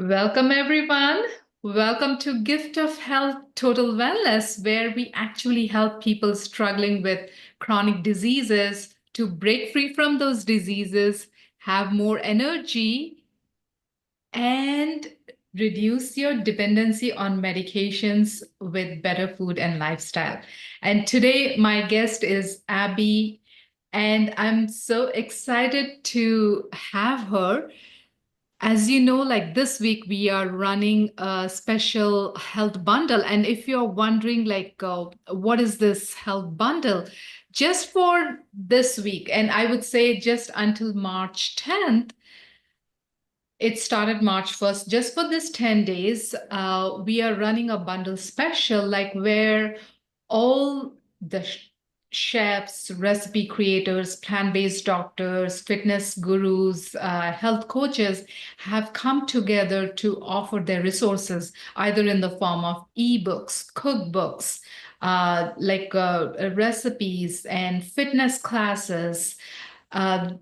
Welcome, everyone. Welcome to Gift of Health Total Wellness, where we actually help people struggling with chronic diseases to break free from those diseases, have more energy, and reduce your dependency on medications with better food and lifestyle. And today, my guest is Abi, and I'm so excited to have her. As you know, like this week, we are running a special health bundle. And if you're wondering, what is this health bundle? Just for this week, and I would say just until March 10th, it started March 1st. Just for this 10 days, we are running a bundle special, like where all the chefs, recipe creators, plant-based doctors, fitness gurus, health coaches have come together to offer their resources, either in the form of ebooks, cookbooks, recipes and fitness classes, uh,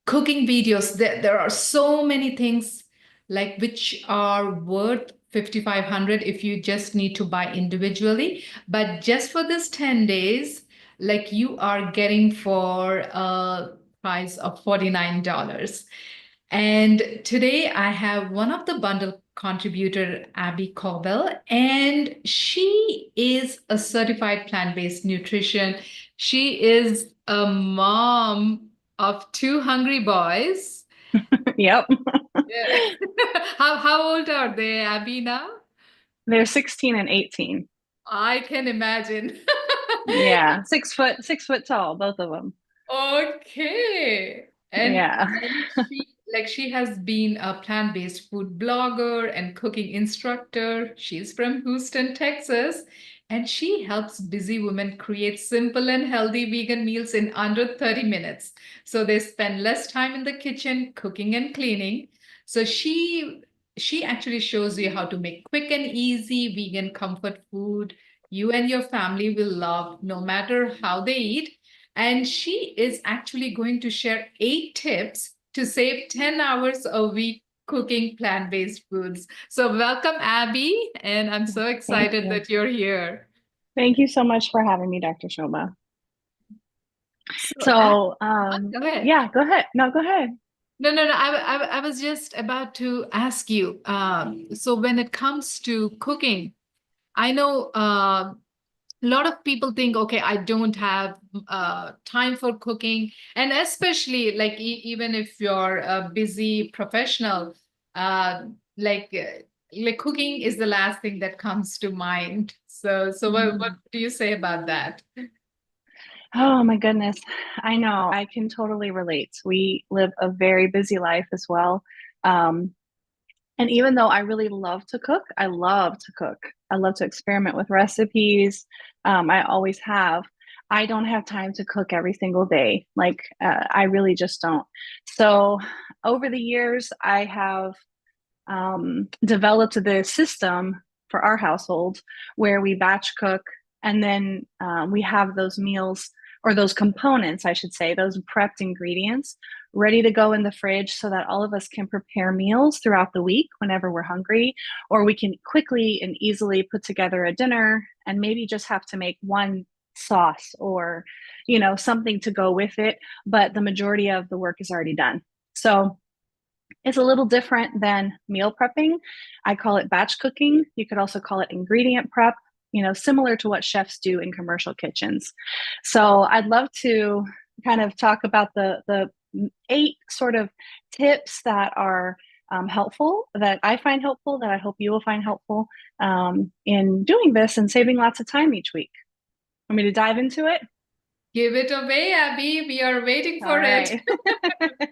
cooking videos. There are so many things like which are worth 5,500 if you just need to buy individually. But just for this 10 days, like you are getting for a price of $49. And today I have one of the bundle contributor, Abi Cowell, and she is a certified plant-based nutrition. She is a mom of two hungry boys. Yep. Yeah. How old are they, Abby, now? They're 16 and 18. I can imagine. Yeah. 6 foot tall, both of them. Okay. Yeah. And she has been a plant-based food blogger and cooking instructor. She's from Houston, Texas, and she helps busy women create simple and healthy vegan meals in under 30 minutes. So they spend less time in the kitchen cooking and cleaning. So she actually shows you how to make quick and easy vegan comfort food you and your family will love no matter how they eat. And she is actually going to share 8 tips to save 10 hours a week cooking plant-based foods. So welcome, Abby, and I'm so Thank excited you. that you're here. Thank you so much for having me, Dr. Shoma. So, So, go ahead. yeah, go ahead. No, go ahead. No. I was just about to ask you. So when it comes to cooking, I know a lot of people think, okay, I don't have time for cooking. And especially like even if you're a busy professional, uh, like, uh, like cooking is the last thing that comes to mind. So what Mhm. do you say about that? Oh my goodness. I know. I can totally relate. We live a very busy life as well. Um, And even though I really love to cook, I love to cook. I love to experiment with recipes. I always have. I don't have time to cook every single day. I really just don't. So over the years, I have developed this system for our household where we batch cook and then we have those meals or those components, I should say, those prepped ingredients ready to go in the fridge so that all of us can prepare meals throughout the week whenever we're hungry, or we can quickly and easily put together a dinner and maybe just have to make one sauce or, something to go with it. But the majority of the work is already done. So it's a little different than meal prepping. I call it batch cooking. You could also call it ingredient prep, similar to what chefs do in commercial kitchens. So I'd love to kind of talk about the 8 sort of tips that are helpful, that I find helpful, that I hope you will find helpful in doing this and saving lots of time each week. Want me to dive into it? Give it away, Abby. We are waiting All for it. right.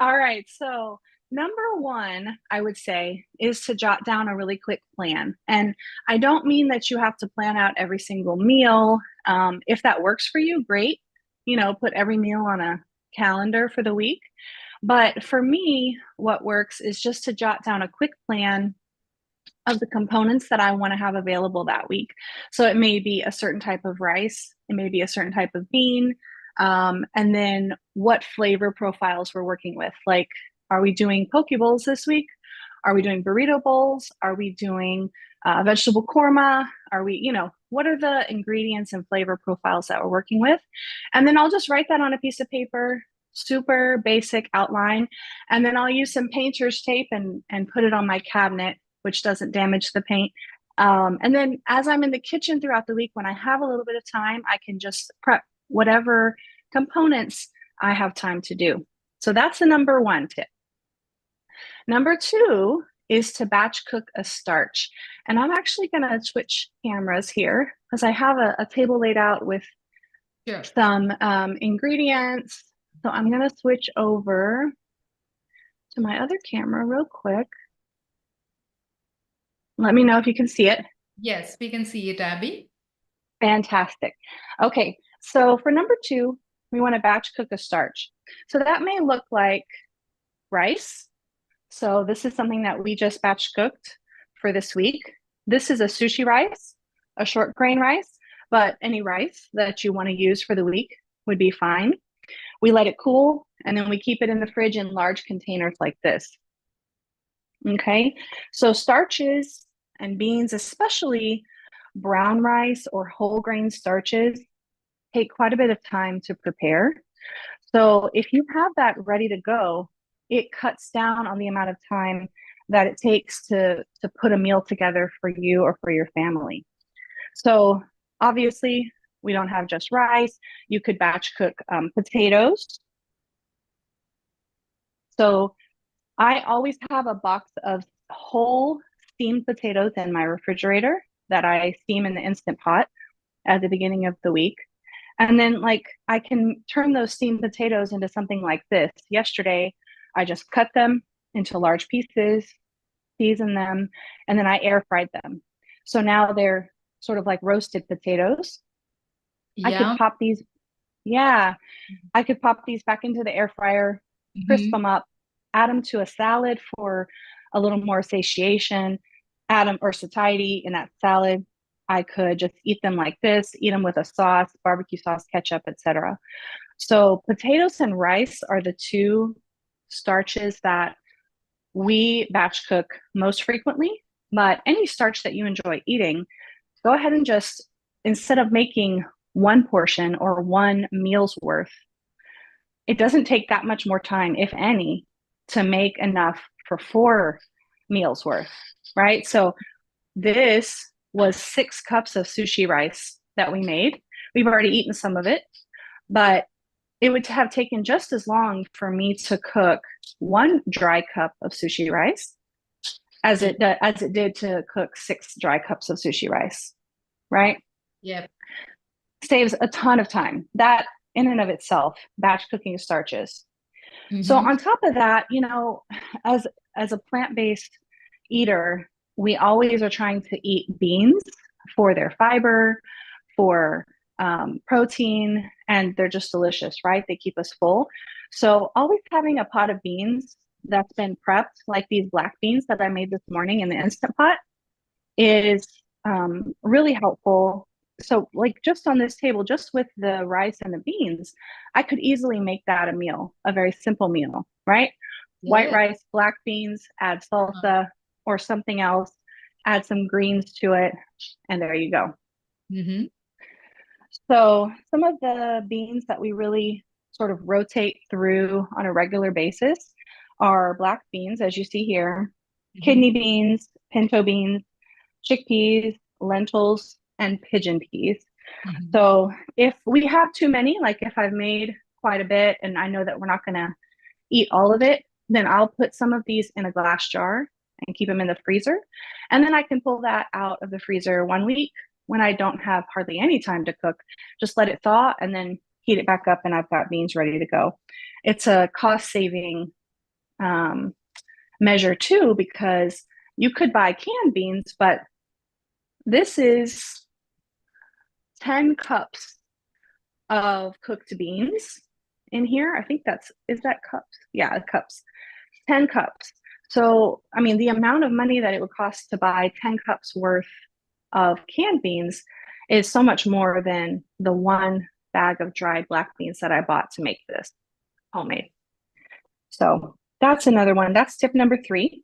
All right. So, number one, I would say, is to jot down a really quick plan. And I don't mean that you have to plan out every single meal. If that works for you, great. Put every meal on a calendar for the week. But for me, what works is just to jot down a quick plan of the components that I want to have available that week. So it may be a certain type of rice, it may be a certain type of bean, and then what flavor profiles we're working with. Like, are we doing poke bowls this week? Are we doing burrito bowls? Are we doing vegetable korma? Are we, what are the ingredients and flavor profiles that we're working with? And then I'll just write that on a piece of paper, super basic outline. And then I'll use some painter's tape and put it on my cabinet, which doesn't damage the paint. And then as I'm in the kitchen throughout the week, when I have a little bit of time, I can just prep whatever components I have time to do. So that's the number one tip. Number two is to batch cook a starch. And I'm actually going to switch cameras here because I have a table laid out with some ingredients. So I'm going to switch over to my other camera real quick. Let me know if you can see it. Yes, we can see it, Abby. Fantastic. Okay, so for number two, we want to batch cook a starch. So that may look like rice. So this is something that we just batch cooked for this week. This is a sushi rice, a short grain rice, but any rice that you want to use for the week would be fine. We let it cool, and then we keep it in the fridge in large containers like this. Okay, so starches and beans, especially brown rice or whole grain starches, take quite a bit of time to prepare. So if you have that ready to go, it cuts down on the amount of time that it takes to put a meal together for you or for your family. So obviously, we don't have just rice. You could batch cook potatoes. So I always have a box of whole steamed potatoes in my refrigerator that I steam in the Instant Pot at the beginning of the week. And then I can turn those steamed potatoes into something like this. Yesterday, I just cut them into large pieces, season them, and then I air fried them. So now they're sort of like roasted potatoes. I could pop these, I could pop these back into the air fryer, crisp them up, add them to a salad for a little more satiation, add them or satiety in that salad. I could just eat them like this, eat them with a sauce, barbecue sauce, ketchup, etc. So potatoes and rice are the two starches that we batch cook most frequently. But any starch that you enjoy eating, go ahead and just, instead of making one portion or one meal's worth, it doesn't take that much more time, if any, to make enough for 4 meals worth, right? So this was 6 cups of sushi rice that we made. We've already eaten some of it, but it would have taken just as long for me to cook 1 dry cup of sushi rice as it did to cook 6 dry cups of sushi rice, right? Yep. Saves a ton of time. That in and of itself, batch cooking starches. So on top of that, as a plant-based eater, we always are trying to eat beans for their fiber, for protein, and they're just delicious, right? They keep us full. So always having a pot of beans that's been prepped, like these black beans that I made this morning in the Instant Pot, is really helpful. So just on this table, just with the rice and the beans, I could easily make that a meal, a very simple meal, right? Yeah. White rice, black beans, add salsa or something else, add some greens to it, and there you go. So some of the beans that we really sort of rotate through on a regular basis are black beans, as you see here, kidney beans, pinto beans, chickpeas, lentils, and pigeon peas. So if we have too many, like if I've made quite a bit and I know that we're not going to eat all of it, then I'll put some of these in a glass jar and keep them in the freezer. And then I can pull that out of the freezer 1 week when I don't have hardly any time to cook. Just let it thaw and then heat it back up, and I've got beans ready to go. It's a cost saving measure too, because you could buy canned beans, but this is 10 cups of cooked beans in here. I think is that cups? Yeah, cups. 10 cups. So, I mean, the amount of money that it would cost to buy 10 cups worth of canned beans is so much more than the 1 bag of dried black beans that I bought to make this homemade. So that's another one. That's tip number 3.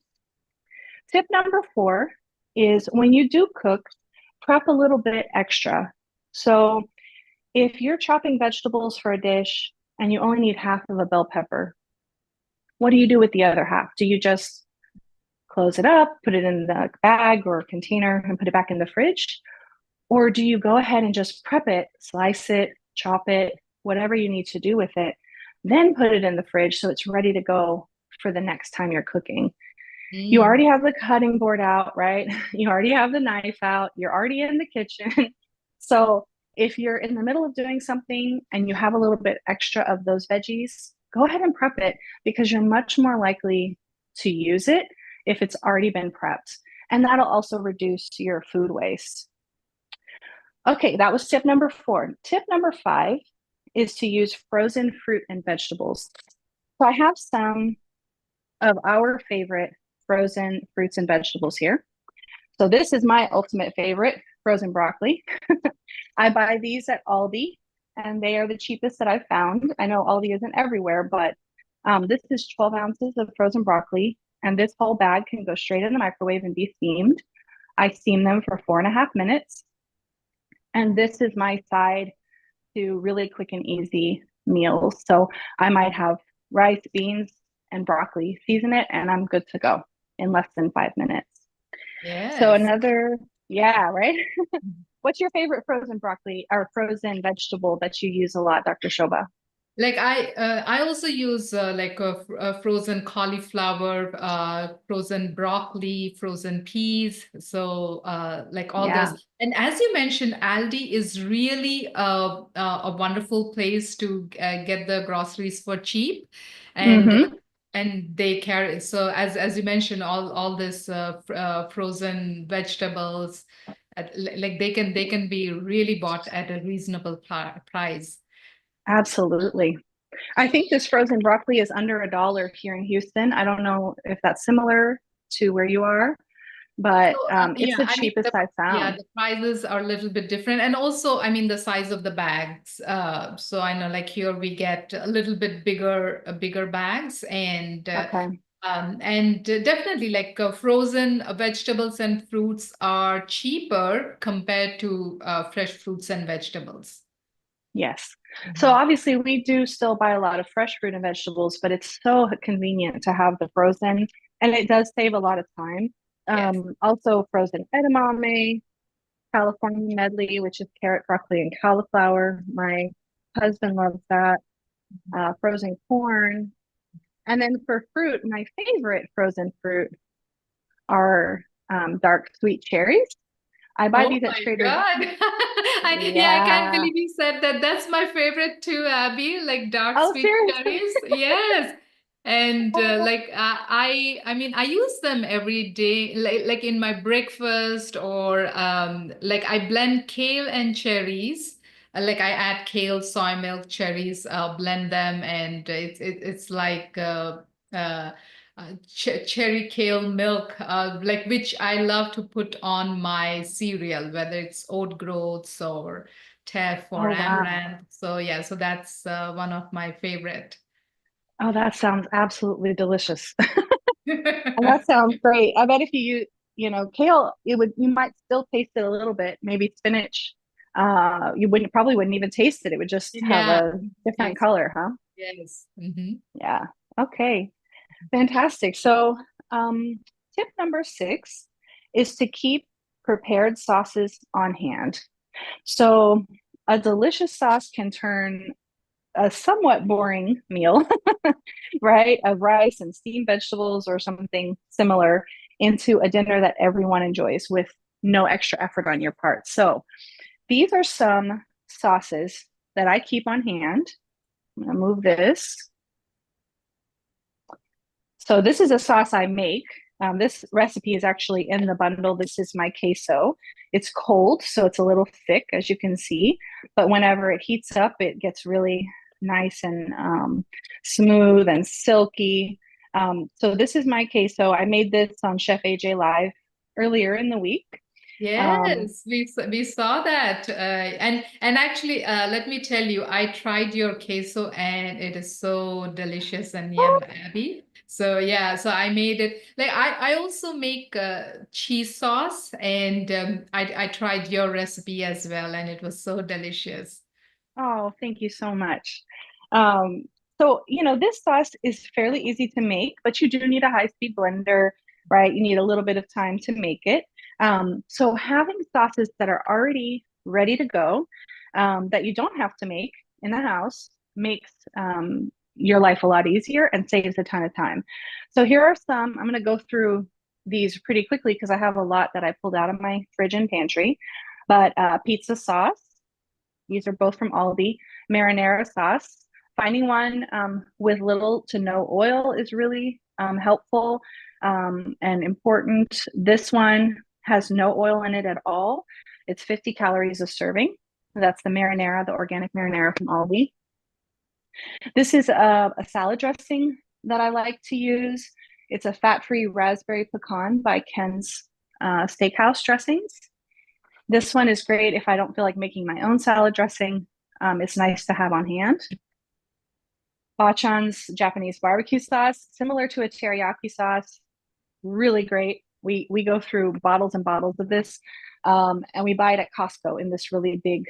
tip number 4 is when you do cook, prep a little bit extra. So if you're chopping vegetables for a dish and you only need half of a bell pepper, what do you do with the other half? Do you just close it up, put it in the bag or container and put it back in the fridge? Or do you go ahead and just prep it, slice it, chop it, whatever you need to do with it, then put it in the fridge so it's ready to go for the next time you're cooking? You Mm. already have the cutting board out, right? You already have the knife out. You're already in the kitchen. So if you're in the middle of doing something and you have a little bit extra of those veggies, go ahead and prep it because you're much more likely to use it if it's already been prepped. And that'll also reduce your food waste. Okay, that was tip number 4. Tip number 5 is to use frozen fruit and vegetables. So I have some of our favorite frozen fruits and vegetables here. So this is my ultimate favorite, frozen broccoli. I buy these at Aldi, and they are the cheapest that I've found. I know Aldi isn't everywhere, but this is 12 ounces of frozen broccoli, and this whole bag can go straight in the microwave and be steamed. I steam them for 4.5 minutes, and this is my side to really quick and easy meals. So I might have rice, beans, and broccoli, season it, and I'm good to go in less than 5 minutes. So Yes. another, yeah, right? What's your favorite frozen broccoli or frozen vegetable that you use a lot, Dr. Shoba? Like I also use like a frozen cauliflower, frozen broccoli, frozen peas. So like all Yeah. those. And as you mentioned, Aldi is really a wonderful place to get the groceries for cheap, and Mm-hmm. and they carry. So as you mentioned, all this frozen vegetables, like they can be really bought at a reasonable price. Absolutely. I think this frozen broccoli is under $1 here in Houston. I don't know if that's similar to where you are, but So it's yeah, the I mean cheapest I yeah, found. the prices are a little bit different, and also I mean the size of the bags. So I know like here we get a little bit bigger bags, Okay. and definitely like frozen vegetables and fruits are cheaper compared to fresh fruits and vegetables. Yes. So Mhm. obviously we do still buy a lot of fresh fruit and vegetables, but it's so convenient to have the frozen and it does save a lot of time. Yes. Also frozen edamame, California medley, which is carrot, broccoli, and cauliflower. My husband loves that. Frozen corn. And then for fruit, my favorite frozen fruit are dark sweet cherries. I buy Oh these at my Trader. God. Yeah, I can't Yeah. believe you said that. That's my favorite too, Abby, like dark Oh, sweet seriously? cherries. Yes. And Oh, like I mean I use them every day like in my breakfast or like I blend kale and cherries. Like I add kale, soy milk, cherries, blend them and it's like cherry kale milk, like which I love to put on my cereal, whether it's oat groats or teff or oh, wow. amaranth. So yeah, so that's one of my favorite. Oh, that sounds absolutely delicious. And that sounds great. I bet if kale, you might still taste it a little bit. Maybe spinach, you probably wouldn't even taste it. It would just have Yeah. a different Yes. color, huh? Yes. Hmm. Yeah. Okay. Fantastic. So, um, tip number 6 is to keep prepared sauces on hand. So, a delicious sauce can turn a somewhat boring meal, right, of rice and steamed vegetables or something similar into a dinner that everyone enjoys with no extra effort on your part. So, these are some sauces that I keep on hand. I'm going to move this. So this is a sauce I make. This recipe is actually in the bundle. This is my queso. It's cold, so it's a little thick, as you can see. But whenever it heats up, it gets really nice and smooth and silky. So this is my queso. I made this on Chef AJ Live earlier in the week. Um, Yes, we saw that, and actually, let me tell you, I tried your queso and it is so delicious and yum, Abby. So yeah, so I made it like I also make cheese sauce, and I tried your recipe as well, and it was so delicious. Oh, thank you so much. Um, this sauce is fairly easy to make, but you do need a high-speed blender, right? You need a little bit of time to make it. So having sauces that are already ready to go, that you don't have to make in the house, makes your life a lot easier and saves a ton of time. So here are some. I'm going to go through these pretty quickly because I have a lot that I pulled out of my fridge and pantry. But pizza sauce. These are both from Aldi. Marinara sauce. Finding one with little to no oil is really helpful and important. This one has no oil in it at all. It's 50 calories a serving. That's the marinara, the organic marinara from Aldi. This is a salad dressing that I like to use. It's a fat-free raspberry pecan by Ken's Steakhouse Dressings. This one is great if I don't feel like making my own salad dressing. It's nice to have on hand. Bachan's Japanese barbecue sauce, similar to a teriyaki sauce, really great. We go through bottles and bottles of this, and we buy it at Costco in this really big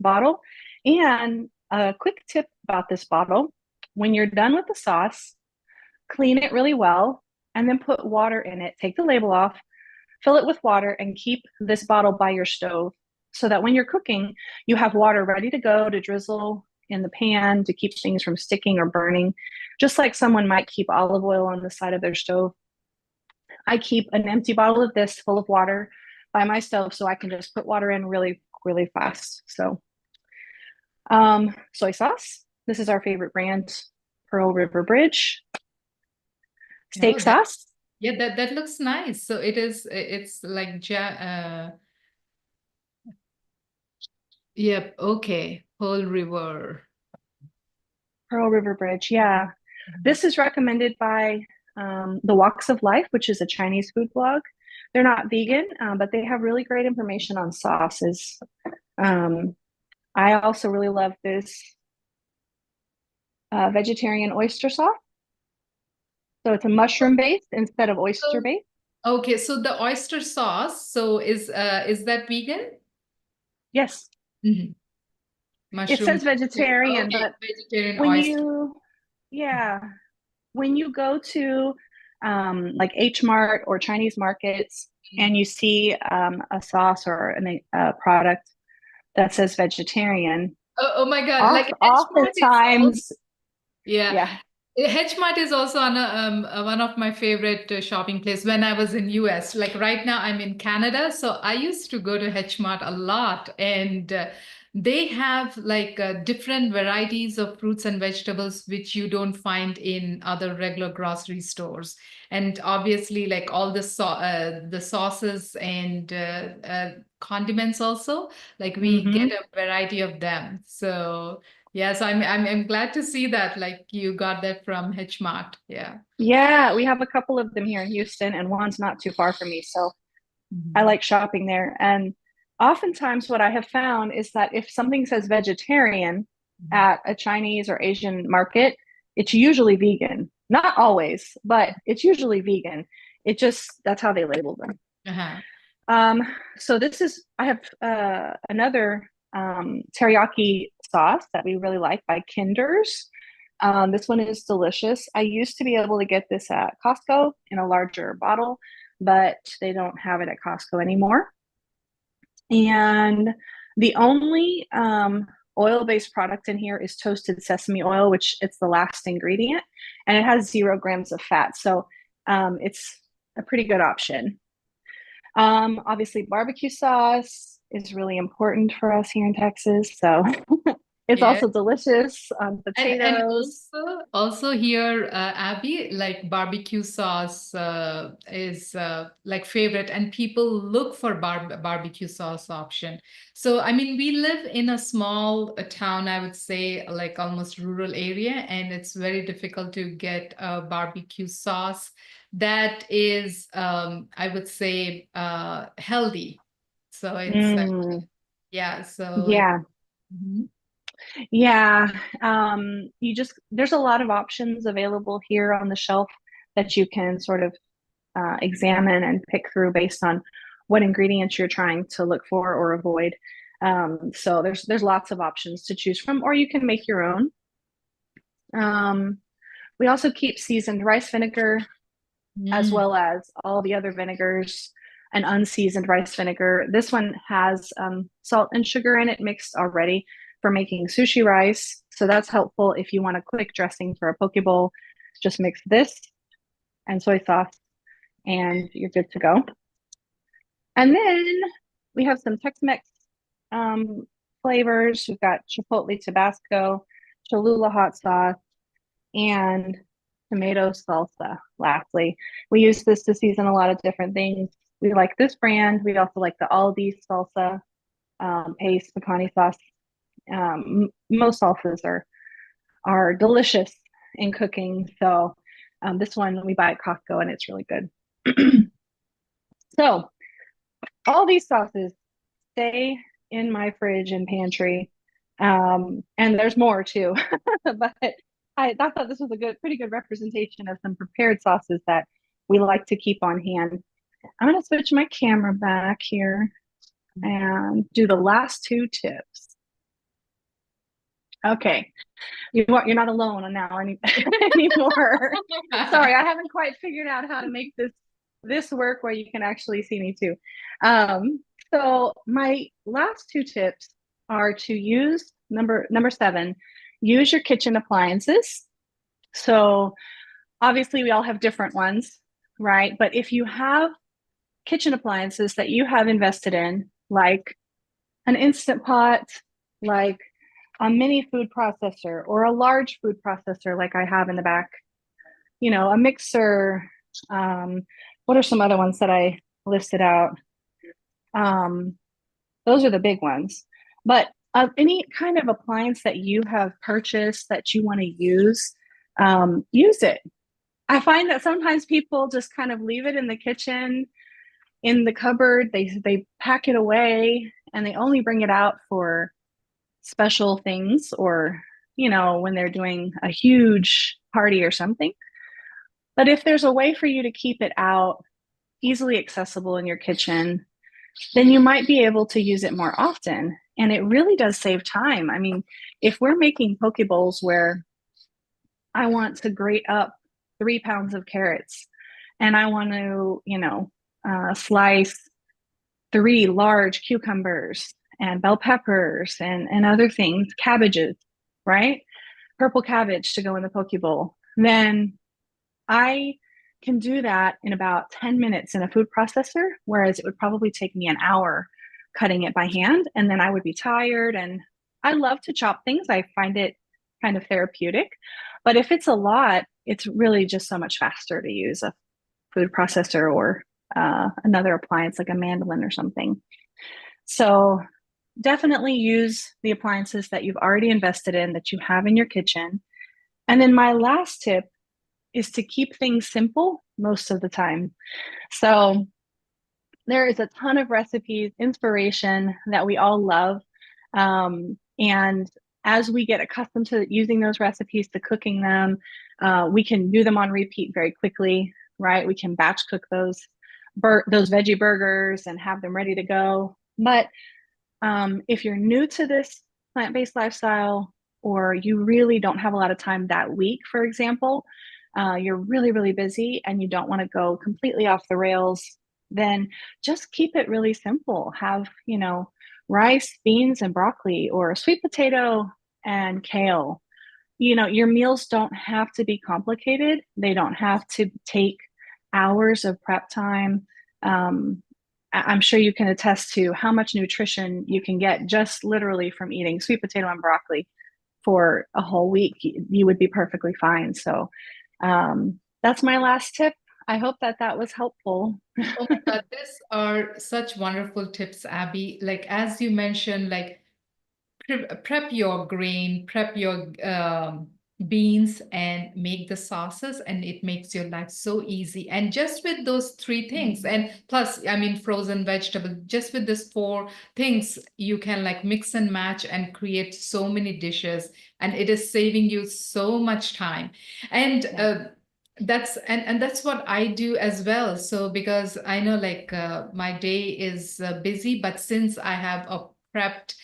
bottle. And a quick tip about this bottle: when you're done with the sauce, clean it really well, and then put water in it. Take the label off, fill it with water, and keep this bottle by your stove so that when you're cooking, you have water ready to go to drizzle in the pan to keep things from sticking or burning, just like someone might keep olive oil on the side of their stove. I keep an empty bottle of this full of water by my stove so I can just put water in really, really fast. So, soy sauce. This is our favorite brand, Pearl River Bridge. Oh, Steak sauce. yeah, that looks nice. So it's like yep, okay. Whole River. Pearl River Bridge. Yeah. Mhm. This is recommended by The Walks of Life, which is a Chinese food blog. They're not vegan, but they have really great information on sauces. Um, I also really love this vegetarian oyster sauce. So it's a mushroom based instead of oyster So, based. okay, so the oyster sauce, so is that vegan? Yes, Mhm. it Mushroom. says vegetarian, Okay, but vegetarian when oyster. you, yeah, when you go to like H Mart or Chinese markets and you see a sauce or a product that says vegetarian, Oh my God, like Hedgemart is also, oftentimes, yeah. yeah. Hedgemart is also one of my favorite shopping place when I was in US. Like right now I'm in Canada, so I used to go to Hedgemart a lot, and they have like different varieties of fruits and vegetables which you don't find in other regular grocery stores. And obviously like all the sauces and condiments also, like we get Hmm. a variety of them. So yes, I'm glad to see that like you got that from Hitchmart. Yeah. Yeah, we have a couple of them here in Houston, and one's not too far from me. So I Mhm. like shopping there. And oftentimes, what I have found is that if something says vegetarian Mhm. at a Chinese or Asian market, it's usually vegan. Not always, but it's usually vegan. It just, that's how they label them. Uh-huh. Um, so I have another teriyaki sauce that we really like by Kinder's. This one is delicious. I used to be able to get this at Costco in a larger bottle, but they don't have it at Costco anymore. And the only oil-based product in here is toasted sesame oil, which it's the last ingredient, and it has 0 grams of fat. So it's a pretty good option. Obviously, barbecue sauce is really important for us here in Texas. So it's Yeah. also delicious on And potatoes. also here, Abby, like barbecue sauce is like favorite, and people look for barbecue sauce option. So I mean, we live in a small town, I would say, like almost rural area, and it's very difficult to get a barbecue sauce that is, I would say, healthy. So it's Mm, yeah, so it. yeah, Mhm. yeah. There's a lot of options available here on the shelf. that you can sort of examine and pick through based on what ingredients you're trying to look for or avoid. So there's lots of options to choose from, or you can make your own. We also keep seasoned rice vinegar, as well as all the other vinegars and unseasoned rice vinegar. This one has salt and sugar in it mixed already for making sushi rice. So that's helpful if you want a quick dressing for a poke bowl. Just mix this and soy sauce and you're good to go. And then we have some Tex-Mex flavors. We've got Chipotle Tabasco, Cholula hot sauce, and tomato salsa. Lastly, we use this to season a lot of different things. We like this brand. We also like the Aldi salsa paste, pecani sauce. Most salsas are delicious in cooking. So this one we buy at Costco and it's really good. So all these sauces stay in my fridge and pantry. And there's more too, but I thought this was a pretty good representation of some prepared sauces that we like to keep on hand. I'm going to switch my camera back here and do the last two tips. Okay, you're not alone on now anymore. Sorry, I haven't quite figured out how to make this work where you can actually see me too. So my last two tips are to use number 7, use your kitchen appliances. So obviously we all have different ones, right? But if you have kitchen appliances that you have invested in, like an Instant Pot, like a mini food processor or a large food processor like I have in the back, a mixer, what are some other ones that I listed out? Those are the big ones. But any kind of appliance that you have purchased that you want to use it. I find that sometimes people just kind of leave it in the kitchen, in the cupboard. They pack it away and they only bring it out for special things or, when they're doing a huge party or something. But if there's a way for you to keep it out, easily accessible in your kitchen, then you might be able to use it more often. And it really does save time. I mean, if we're making poke bowls where I want to grate up 3 pounds of carrots and I want to, slice 3 large cucumbers and bell peppers and other things, cabbages, right? Purple cabbage to go in the poke bowl, then I can do that in about 10 minutes in a food processor, whereas it would probably take me an hour cutting it by hand. And then I would be tired. And I love to chop things. I find it kind of therapeutic. But if it's a lot, it's really just so much faster to use a food processor or another appliance like a mandolin or something. So definitely use the appliances that you've already invested in, that you have in your kitchen. And then my last tip is to keep things simple most of the time. So there is a ton of recipes, inspiration that we all love. And as we get accustomed to using those recipes, to cooking them, we can do them on repeat very quickly, right? We can batch cook those veggie burgers and have them ready to go. But if you're new to this plant-based lifestyle, or you really don't have a lot of time that week, for example, you're really, really busy and you don't want to go completely off the rails, then just keep it really simple. Have, rice, beans, and broccoli, or a sweet potato and kale. Your meals don't have to be complicated. They don't have to take hours of prep time. I'm sure you can attest to how much nutrition you can get just literally from eating sweet potato and broccoli for a whole week. You would be perfectly fine. So that's my last tip. I hope that was helpful. Oh my God, these are such wonderful tips, Abby. Like, as you mentioned, like prep your grain, prep your beans, and make the sauces, and it makes your life so easy. And just with those 3 things, and plus, I mean, frozen vegetable, just with these 4 things, you can like mix and match and create so many dishes, and it is saving you so much time. And And that's what I do as well. So because I know like my day is busy, but since I have a prepped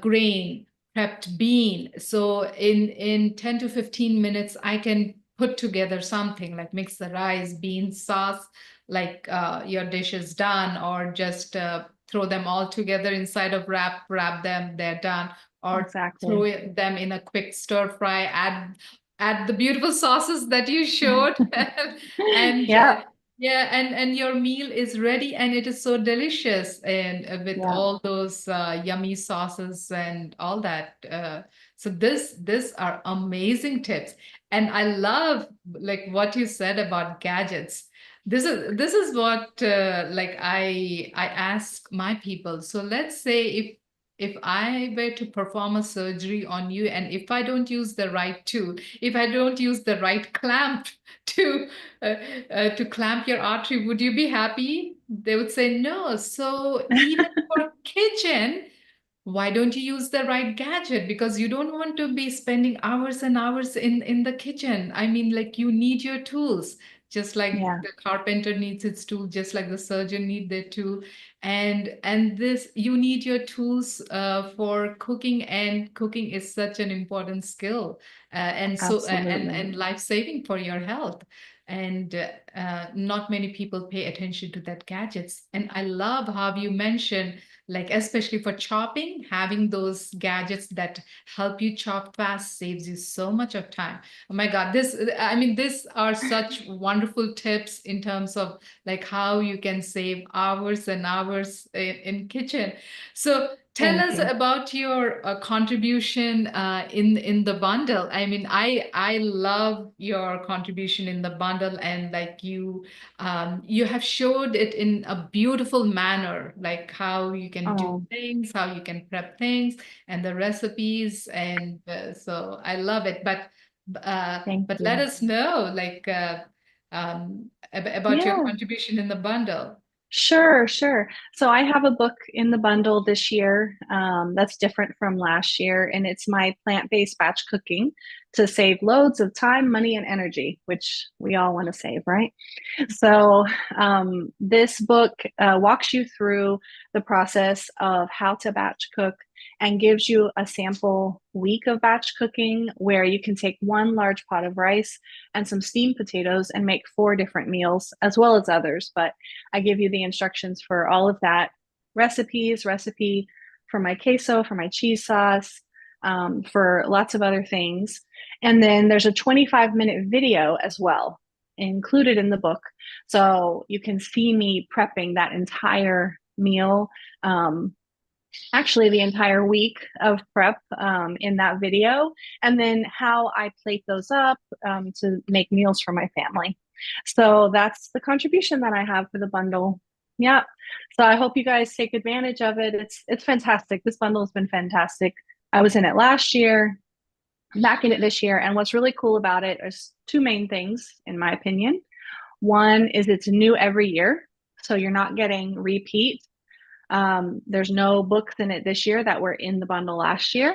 grain, prepped bean, so in 10 to 15 minutes I can put together something like mix the rice, beans, sauce, like your dish is done, or just throw them all together inside of wrap them, they're done. Or throw Exactly. them in a quick stir fry, add the beautiful sauces that you showed, and Yeah. yeah, and your meal is ready, and it is so delicious, and with Yeah. all those yummy sauces and all that. So this are amazing tips, and I love like what you said about gadgets. This is what like I ask my people. So let's say if I were to perform a surgery on you, and if I don't use the right tool, if I don't use the right clamp to to clamp your artery, would you be happy? They would say no. So even for kitchen, why don't you use the right gadget? Because you don't want to be spending hours and hours in the kitchen. I mean, like you need your tools, just like Yeah. the carpenter needs its tool, just like the surgeon need their tool. And this, you need your tools for cooking, and cooking is such an important skill, Absolutely. and life saving for your health. And not many people pay attention to that gadgets. And I love how you mentioned, like especially for chopping, having those gadgets that help you chop fast saves you so much of time. Oh my God, this, I mean, these are such wonderful tips in terms of like how you can save hours and hours in kitchen. So tell Thank us you. about your contribution in the bundle. I mean, I love your contribution in the bundle, and like you have showed it in a beautiful manner, like how you can do Oh, things, how you can prep things, and the recipes. And so I love it. thank But let you. us know, like about your Yeah. contribution in the bundle. Sure, sure. So I have a book in the bundle this year that's different from last year, and it's my plant-based batch cooking to save loads of time, money, and energy, which we all want to save, right? So this book walks you through the process of how to batch cook and gives you a sample week of batch cooking where you can take one large pot of rice and some steamed potatoes and make 4 different meals, as well as others. But I give you the instructions for all of that, recipe for my queso, for my cheese sauce, for lots of other things. And then there's a 25-minute video as well included in the book. So you can see me prepping that entire meal, actually, the entire week of prep in that video, and then how I plate those up to make meals for my family. So that's the contribution that I have for the bundle. Yeah. So I hope you guys take advantage of it. It's fantastic. This bundle has been fantastic. I was in it last year, I'm back in it this year, and what's really cool about it is 2 main things, in my opinion. One is it's new every year, so you're not getting repeat. There's no books in it this year that were in the bundle last year,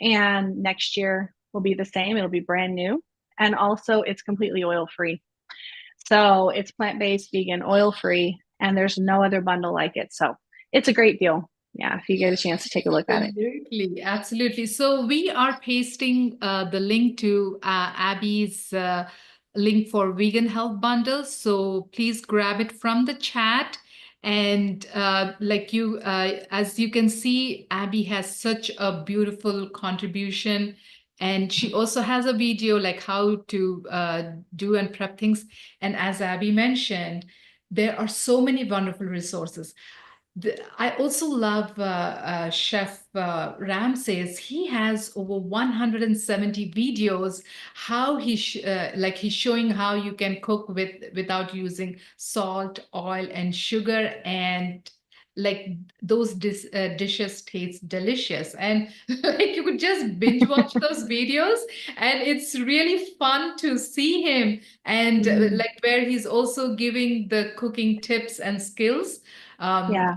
and next year will be the same. It'll be brand new, and also it's completely oil free. So it's plant based, vegan, oil free, and there's no other bundle like it. So it's a great deal. Yeah, if you get a chance to take a look at it. Absolutely, absolutely. So we are pasting the link to Abby's link for vegan health bundles. So please grab it from the chat. And like you, as you can see, Abby has such a beautiful contribution. And she also has a video like how to do and prep things. And as Abby mentioned, there are so many wonderful resources. I also love Chef Ramses. He has over 170 videos. How like he's showing how you can cook without using salt, oil, and sugar, and like those dishes taste delicious. And like you could just binge watch those videos, and it's really fun to see him. And Mm, like where he's also giving the cooking tips and skills, um, yeah,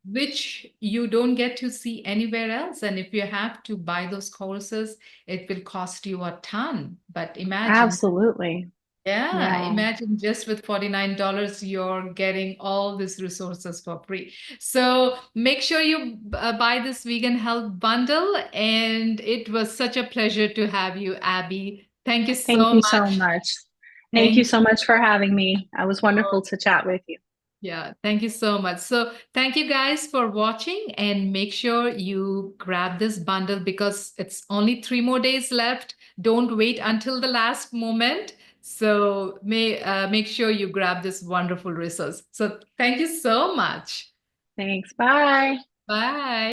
which you don't get to see anywhere else. And if you have to buy those courses, it will cost you a ton. But imagine, absolutely. Yeah, Yeah. imagine just with $49, you're getting all these resources for free. So make sure you buy this vegan health bundle. And it was such a pleasure to have you, Abby. Thank you Thank so you so much. much. Thank you Thank so much for having me. It was you. wonderful to chat with you. Yeah, thank you so much. So, thank you guys for watching, and make sure you grab this bundle because it's only 3 more days left. Don't wait until the last moment. So, make sure you grab this wonderful resource. So, thank you so much. Thanks. Bye. Bye.